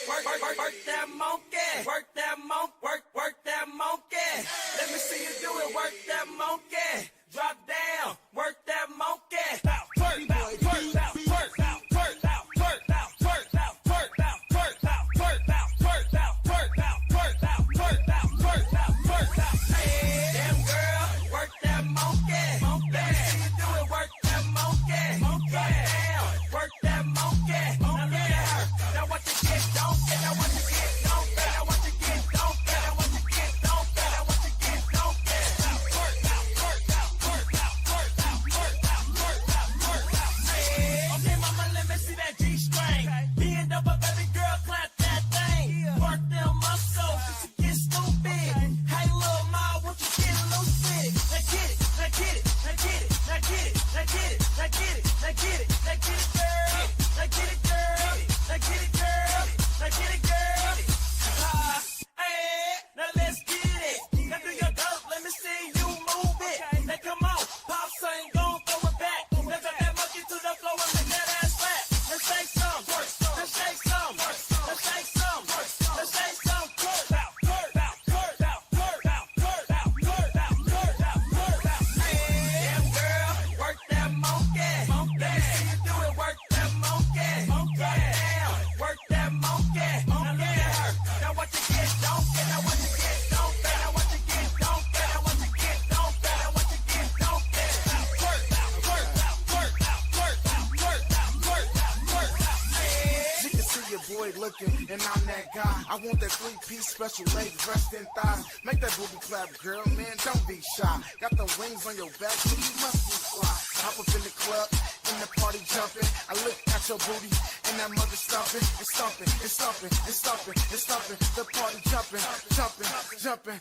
Work that monkey. Work that work that monkey. Let me see you do it. Work that monkey. Drop down. Work that monkey. Twerk, twerk, twerk, twerk, twerk, twerk, twerk, twerk, twerk, twerk, twerk, twerk, twerk, twerk. Hey, damn girl, work that monkey. Let me see you do it. Work that monkey. Drop down. Work that monkey. Now look at her. Now what you get, don't get. Now what you get, don't get. Now what you get, don't get. Now what you get, don't get. Now what you get, don't get. Twerk, twerk, twerk, twerk, twerk, twerk, twerk. Okay, mama, let me see that G-string. Bend over, baby girl, clap that thing. Work them muscles, just to get stupid. Hey, little ma, won't you get lucid? Now get it, now get it, now get it, now get it, now get it, now get it, now get it, now get it, girl. Now get it, girl. Now get it, girl. Now get it, girl. Hey, now let's get it. Now do your dirt, let me see you move it. Now come on, pop ain't gon' throw it back. Now drop that monkey to the floor and make that ass flat. Let's shake some, let's shake some, let's shake some, let's shake some. Twerk out, twerk out, twerk out, twerk out, twerk out, twerk out, twerk out, twerk out. Damn girl, work that monkey. Let me see you do it. Work that monkey. Drop down, work that monkey. Now look at her. Now what you get, don't get. Now what you get, don't get. Now what you get, don't get. Now what you get, don't get. Now what you get, don't get. Twerk, twerk, twerk, twerk, twerk, twerk, twerk. You can see your boy looking, and I'm that guy. I want that three-piece special leg, breast and thighs. Make that booty clap, girl, man, don't be shy. Got the wings on your back, so you must be fly. Hop up in the club, in the party jumping. I look at your booty, and that mother stomping, it's stomping, it's stomping, it's stomping, it's stomping. The party jumping, jumping, jumping.